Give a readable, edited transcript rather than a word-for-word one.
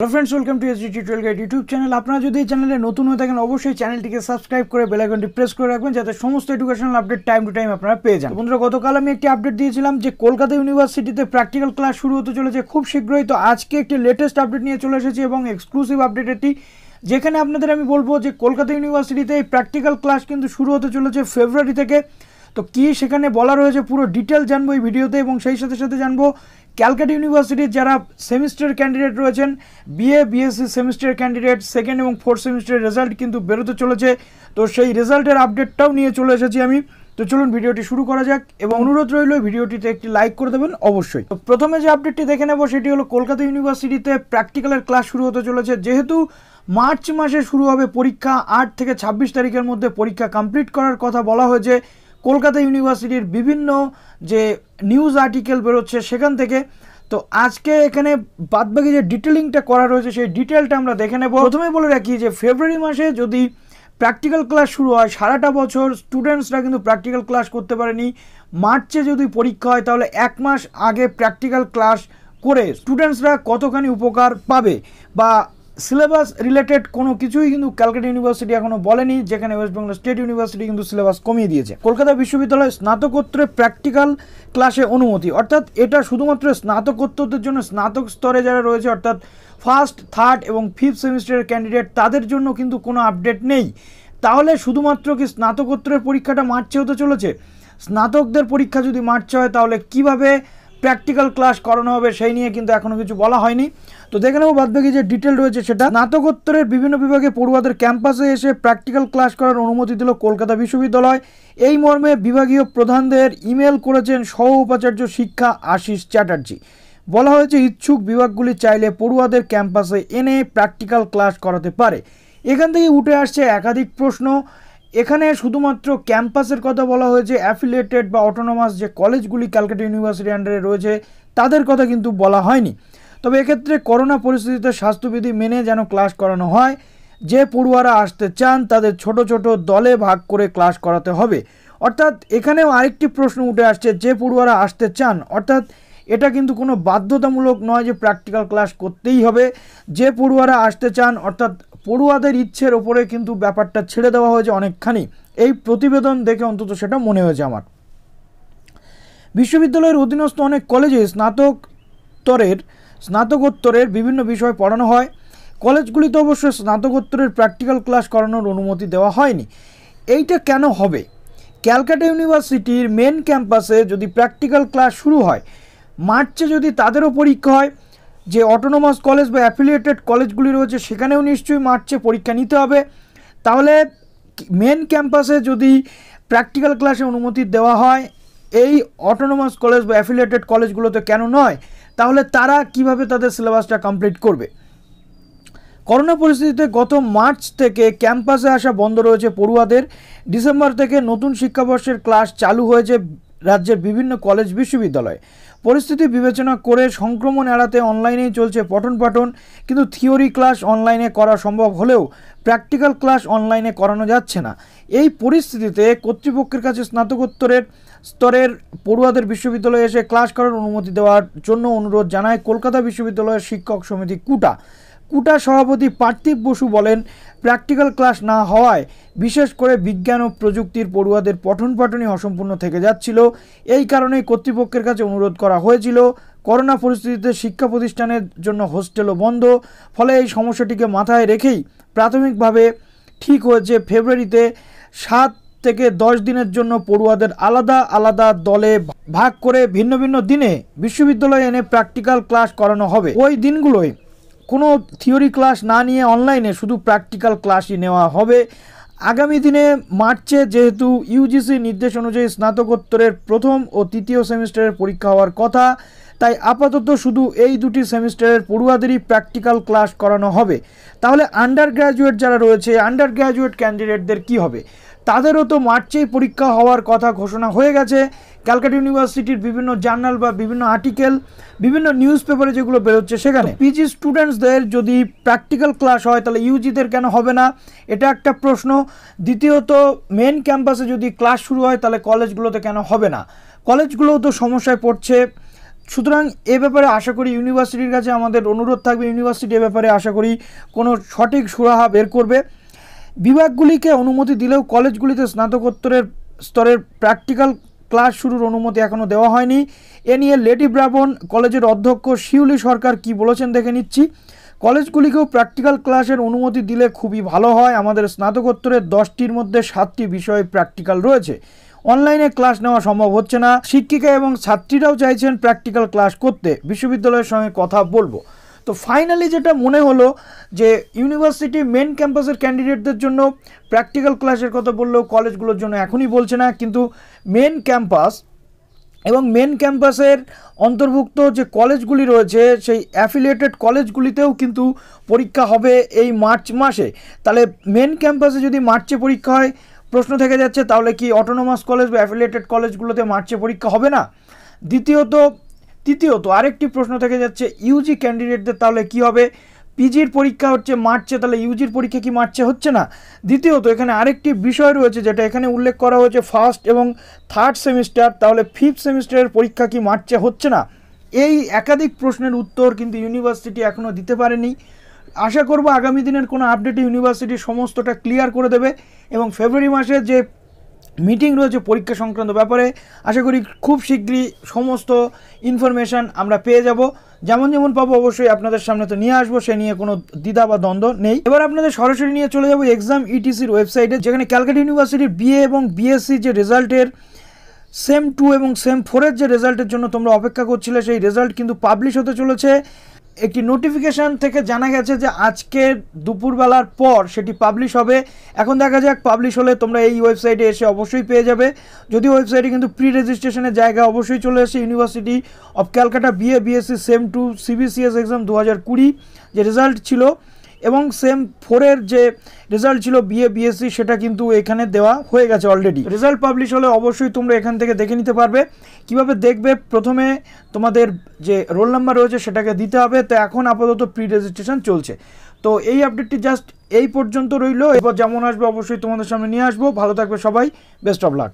Hello friends, welcome to SD tutorial guide YouTube channel. আপনারা যদি এই চ্যানেলে নতুন হয়ে থাকেন অবশ্যই চ্যানেলটিকে সাবস্ক্রাইব করে বেল আইকনটি প্রেস করে রাখবেন যাতে সমস্ত educational update time to time আপনারা পেয়ে যান। বন্ধুরা, গতকাল আমি একটি আপডেট দিয়েছিলাম যে কলকাতা ইউনিভার্সিটিতে প্র্যাকটিক্যাল ক্লাস শুরু হতে চলেছে খুব শীঘ্রই। তো আজকে একটি লেটেস্ট আপডেট নিয়ে চলে এসেছি এবং এক্সক্লুসিভ আপডেট এটি, যেখানে আপনাদের আমি বলবো যে কলকাতা ইউনিভার্সিটিতে এই প্র্যাকটিক্যাল ক্লাস কিন্তু শুরু হতে চলেছে ফেব্রুয়ারি থেকে। তো কি সেখানে বলা রয়েছে পুরো ডিটেল জানবো এই ভিডিওতে, এবং সেই সাথে সাথে জানবো ক্যালকাটা ইউনিভার্সিটির যারা সেমিস্টার ক্যান্ডিডেট রয়েছেন, বিএসসি সেমিস্টার ক্যান্ডিডেট সেকেন্ড এবং ফোর্থ সেমিস্টারের রেজাল্ট কিন্তু বেরোতে চলেছে। তো সেই রেজাল্টের আপডেটটাও নিয়ে চলে এসেছি আমি। তো চলুন ভিডিওটি শুরু করা যাক, এবং অনুরোধ রইল ভিডিওটিতে একটি লাইক করে দেবেন অবশ্যই। তো প্রথমে যে আপডেটটি দেখে নেব সেটি হলো কলকাতা ইউনিভার্সিটিতে প্র্যাকটিক্যালের ক্লাস শুরু হতে চলেছে। যেহেতু মার্চ মাসে শুরু হবে পরীক্ষা, 8 থেকে 26 তারিখের মধ্যে পরীক্ষা কমপ্লিট করার কথা বলা হয়েছে কলকাতা ইউনিভার্সিটির বিভিন্ন যে নিউজ আর্টিকেল বেরোচ্ছে সেখান থেকে। তো আজকে এখানে বাদবাকি যে ডিটেলিংটা করা রয়েছে সেই ডিটেলটা আমরা দেখে নেব। প্রথমে বলে রাখি যে ফেব্রুয়ারি মাসে যদি প্র্যাকটিক্যাল ক্লাস শুরু হয়, সারাটা বছর স্টুডেন্টসরা কিন্তু প্র্যাকটিক্যাল ক্লাস করতে পারেনি। মার্চে যদি পরীক্ষা হয় তাহলে 1 মাস আগে প্র্যাকটিক্যাল ক্লাস করে স্টুডেন্টসরা কতখানি উপকার পাবে বা সিলেবাস রিলেটেড কোনো কিছুই কিন্তু ক্যালকাটা ইউনিভার্সিটি এখনো বলেনি, যেখানে ওয়েস্ট বেঙ্গল স্টেট ইউনিভার্সিটি কিন্তু সিলেবাস কমিয়ে দিয়েছে। কলকাতা বিশ্ববিদ্যালয় স্নাতকোত্তরে প্র্যাকটিক্যাল ক্লাসে অনুমতি, অর্থাৎ এটা শুধুমাত্র স্নাতকোত্তরদের জন্য, স্নাতক স্তরে যারা রয়েছে অর্থাৎ ফার্স্ট, থার্ড এবং ফিফথ সেমিস্টারের ক্যান্ডিডেট তাদের জন্য কিন্তু কোনো আপডেট নেই। তাহলে শুধুমাত্র কি স্নাতকোত্তরের পরীক্ষাটা মার্চে হতে চলেছে? স্নাতকদের পরীক্ষা যদি মার্চে হয় তাহলে কিভাবে প্র্যাকটিক্যাল ক্লাস করানো হবে সেই নিয়ে কিন্তু এখনও কিছু বলা হয়নি। তো দেখে নেব বাদবাকি যে ডিটেল রয়েছে সেটা। স্নাতকোত্তরের বিভিন্ন বিভাগে পড়ুয়াদের ক্যাম্পাসে এসে প্র্যাকটিক্যাল ক্লাস করার অনুমতি দিল কলকাতা বিশ্ববিদ্যালয়। এই মর্মে বিভাগীয় প্রধানদের ইমেল করেছেন সহ উপাচার্য শিক্ষা আশিস চ্যাটার্জি। বলা হয়েছে ইচ্ছুক বিভাগগুলি চাইলে পড়ুয়াদের ক্যাম্পাসে এনে প্র্যাকটিক্যাল ক্লাস করাতে পারে। এখান থেকে উঠে আসছে একাধিক প্রশ্ন। এখানে শুধুমাত্র ক্যাম্পাসের কথা বলা হয়েছে, অ্যাফিলিয়েটেড বা অটোনমাস যে কলেজগুলি ক্যালকাটা ইউনিভার্সিটির আন্ডারে রয়েছে তাদের কথা কিন্তু বলা হয়নি। তবে এক্ষেত্রে করোনা পরিস্থিতিতে স্বাস্থ্যবিধি মেনে যেন ক্লাস করানো হয়। যে পড়ুয়ারা আসতে চান তাদের ছোট ছোট দলে ভাগ করে ক্লাস করাতে হবে। অর্থাৎ এখানেও আরেকটি প্রশ্ন উঠে আসছে, যে পড়ুয়ারা আসতে চান, অর্থাৎ এটা কিন্তু কোনো বাধ্যতামূলক নয় যে প্র্যাকটিক্যাল ক্লাস করতেই হবে। যে পড়ুয়ারা আসতে চান, অর্থাৎ পড়ুয়াদের ইচ্ছের ওপরে কিন্তু ব্যাপারটা ছেড়ে দেওয়া হয়েছে অনেকখানি। এই প্রতিবেদন দেখে অন্তত সেটা মনে হয়েছে আমার। বিশ্ববিদ্যালয়ের অধীনস্থ অনেক কলেজে স্নাতকোত্তরের বিভিন্ন বিষয় পড়ানো হয়। কলেজগুলিতে অবশ্য স্নাতকোত্তরের প্র্যাকটিক্যাল ক্লাস করানোর অনুমতি দেওয়া হয়নি। এইটা কেন হবে? ক্যালকাটা ইউনিভার্সিটির মেন ক্যাম্পাসে যদি প্র্যাকটিক্যাল ক্লাস শুরু হয়, মার্চে যদি তাদেরও পরীক্ষা হয়, যে অটোনমাস কলেজ বা অ্যাফিলিয়েটেড কলেজগুলি রয়েছে সেখানেও নিশ্চয়ই মার্চে পরীক্ষা নিতে হবে। তাহলে মেন ক্যাম্পাসে যদি প্র্যাকটিক্যাল ক্লাসে অনুমতি দেওয়া হয়, এই অটোনমাস কলেজ বা অ্যাফিলিয়েটেড কলেজগুলোতে কেন নয়? তাহলে তারা কিভাবে তাদের সিলেবাসটা কমপ্লিট করবে? করোনা পরিস্থিতিতে গত মার্চ থেকে ক্যাম্পাসে আসা বন্ধ রয়েছে পড়ুয়াদের। ডিসেম্বর থেকে নতুন শিক্ষাবর্ষের ক্লাস চালু হয়েছে রাজ্যের বিভিন্ন কলেজ বিশ্ববিদ্যালয়ে। পরিস্থিতি বিবেচনা করে সংক্রমণ এড়াতে অনলাইনেই চলছে পঠন পাঠন, কিন্তু থিওরি ক্লাস অনলাইনে করা সম্ভব হলেও প্র্যাকটিক্যাল ক্লাস অনলাইনে করানো যাচ্ছে না। এই পরিস্থিতিতে কর্তৃপক্ষের কাছে স্নাতকোত্তরের স্তরের পড়ুয়াদের বিশ্ববিদ্যালয়ে এসে ক্লাস করার অনুমতি দেওয়ার জন্য অনুরোধ জানায় কলকাতা বিশ্ববিদ্যালয়ের শিক্ষক সমিতি কুটা সভাপতি পার্থিব বসু বলেন, প্র্যাকটিক্যাল ক্লাস না হওয়ায় বিশেষ করে বিজ্ঞান ও প্রযুক্তির পড়ুয়াদের পঠন পাঠনই অসম্পূর্ণ থেকে যাচ্ছিল। এই কারণেই কর্তৃপক্ষের কাছে অনুরোধ করা হয়েছিল। করোনা পরিস্থিতিতে শিক্ষা প্রতিষ্ঠানের জন্য হোস্টেলও বন্ধ, ফলে এই সমস্যাটিকে মাথায় রেখেই প্রাথমিকভাবে ঠিক হয়েছে ফেব্রুয়ারিতে 7 থেকে 10 দিনের জন্য পড়ুয়াদের আলাদা আলাদা দলে ভাগ করে ভিন্ন ভিন্ন দিনে বিশ্ববিদ্যালয়ে এনে প্র্যাকটিক্যাল ক্লাস করানো হবে। ওই দিনগুলোয় কোনো থিওরি ক্লাস না নিয়ে অনলাইনে শুধু প্র্যাকটিক্যাল ক্লাসই নেওয়া হবে। আগামী দিনে মার্চে যেহেতু ইউজিসি নির্দেশ অনুযায়ী স্নাতকোত্তরের প্রথম ও তৃতীয় সেমিস্টারের পরীক্ষা হওয়ার কথা, তাই আপাতত শুধু এই দুটি সেমিস্টারের পড়ুয়াদেরই প্র্যাকটিক্যাল ক্লাস করানো হবে। তাহলে আন্ডার গ্র্যাজুয়েট যারা রয়েছে, আন্ডার গ্র্যাজুয়েট ক্যান্ডিডেটদের কি হবে? তাদেরও তো মার্চেই পরীক্ষা হওয়ার কথা ঘোষণা হয়ে গেছে। ক্যালকাটা ইউনিভার্সিটির বিভিন্ন জার্নাল বা বিভিন্ন আর্টিকেল, বিভিন্ন নিউজ পেপারে যেগুলো বেরোচ্ছে সেখানে পিজি স্টুডেন্টসদের যদি প্র্যাকটিক্যাল ক্লাস হয় তাহলে ইউজিদের কেন হবে না? এটা একটা প্রশ্ন। দ্বিতীয়ত, মেন ক্যাম্পাসে যদি ক্লাস শুরু হয় তাহলে কলেজগুলোতে কেন হবে না? কলেজগুলোও তো সমস্যায় পড়ছে। সুতরাং এ ব্যাপারে আশা করি ইউনিভার্সিটির কাছে আমাদের অনুরোধ থাকবে, ইউনিভার্সিটি এ ব্যাপারে আশা করি কোনো সঠিক সুরাহা বের করবে। বিভাগগুলিকে অনুমতি দিলেও কলেজগুলিতে স্নাতকোত্তরের স্তরের প্র্যাকটিক্যাল ক্লাস শুরুর অনুমতি এখনও দেওয়া হয়নি। এ নিয়ে লেডি ব্রাবন কলেজের অধ্যক্ষ শিউলি সরকার কি বলেছেন দেখে নিচ্ছি। কলেজগুলিকেও প্র্যাকটিক্যাল ক্লাসের অনুমতি দিলে খুবই ভালো হয়। আমাদের স্নাতকোত্তরের 10টির মধ্যে 7টি বিষয়ে প্র্যাকটিক্যাল রয়েছে, অনলাইনে ক্লাস নেওয়া সম্ভব হচ্ছে না। শিক্ষিকা এবং ছাত্রীরাও চাইছেন প্র্যাকটিক্যাল ক্লাস করতে, বিশ্ববিদ্যালয়ের সঙ্গে কথা বলবো। তো ফাইনালি যেটা মনে হলো যে ইউনিভার্সিটি মেন ক্যাম্পাসের ক্যান্ডিডেটদের জন্য প্র্যাকটিক্যাল ক্লাসের কথা বললেও কলেজগুলোর জন্য এখনই বলছে না, কিন্তু মেন ক্যাম্পাস এবং মেন ক্যাম্পাসের অন্তর্ভুক্ত যে কলেজগুলি রয়েছে সেই অ্যাফিলিয়েটেড কলেজগুলিতেও কিন্তু পরীক্ষা হবে এই মার্চ মাসে। তাহলে মেন ক্যাম্পাসে যদি মার্চে পরীক্ষা হয়, প্রশ্ন থেকে যাচ্ছে তাহলে কি অটোনোমাস কলেজ বা অ্যাফিলিয়েটেড কলেজগুলোতে মার্চে পরীক্ষা হবে না? তৃতীয়ত আরেকটি প্রশ্ন থেকে যাচ্ছে ইউজি ক্যান্ডিডেটদের তাহলে কি হবে? পিজির পরীক্ষা হচ্ছে মার্চে, তাহলে ইউজির পরীক্ষা কি মার্চে হচ্ছে না? দ্বিতীয়ত এখানে আরেকটি বিষয় রয়েছে যেটা এখানে উল্লেখ করা হয়েছে ফার্স্ট এবং থার্ড সেমিস্টার, তাহলে ফিফথ সেমিস্টারের পরীক্ষা কি মার্চে হচ্ছে না? এই একাধিক প্রশ্নের উত্তর কিন্তু ইউনিভার্সিটি এখনও দিতে পারেনি। আশা করব আগামী দিনের কোনো আপডেটে ইউনিভার্সিটি সমস্তটা ক্লিয়ার করে দেবে এবং ফেব্রুয়ারি মাসে যে মিটিং রয়েছে পরীক্ষা সংক্রান্ত ব্যাপারে আশা করি খুব শীঘ্রই সমস্ত ইনফরমেশান আমরা পেয়ে যাব। যেমন পাবো অবশ্যই আপনাদের সামনে তো নিয়ে আসবো, সে নিয়ে কোনো দ্বিধা বা দ্বন্দ্ব নেই। এবার আপনাদের সরাসরি নিয়ে চলে যাবো এক্সাম ইটিসির ওয়েবসাইটে, যেখানে ক্যালকাটা ইউনিভার্সিটির বিএ এবং বিএসসি যে রেজাল্টের সেম 2 এবং সেম 4-এর যে রেজাল্টের জন্য তোমরা অপেক্ষা করছিলে, সেই রেজাল্ট কিন্তু পাবলিশ হতে চলেছে। একটি নোটিফিকেশান থেকে জানা গেছে যে আজকে দুপুরবেলার পর সেটি পাবলিশ হবে। এখন দেখা যাক পাবলিশ হলে তোমরা এই ওয়েবসাইটে এসে অবশ্যই পেয়ে যাবে। যদিও ওয়েবসাইটে কিন্তু প্রি রেজিস্ট্রেশনের জায়গা অবশ্যই চলে এসেছে। University of Calcutta BA BSc same 2 CBCS exam 2020 যে রেজাল্ট ছিল এবং সেম 4-এর যে রেজাল্ট ছিল বিএ বিএসসি সেটা কিন্তু এখানে দেওয়া হয়ে গেছে অলরেডি। রেজাল্ট পাবলিশ হলে অবশ্যই তোমরা এখান থেকে দেখে নিতে পারবে। কিভাবে দেখবে? প্রথমে তোমাদের যে রোল নাম্বার রয়েছে সেটাকে দিতে হবে। তো এখন আপাতত প্রি রেজিস্ট্রেশন চলছে। তো এই আপডেটটি জাস্ট এই পর্যন্ত রইল। এবার যেমন আসবে অবশ্যই তোমাদের সামনে নিয়ে আসবো। ভালো থাকবে সবাই, বেস্ট অফ লাক।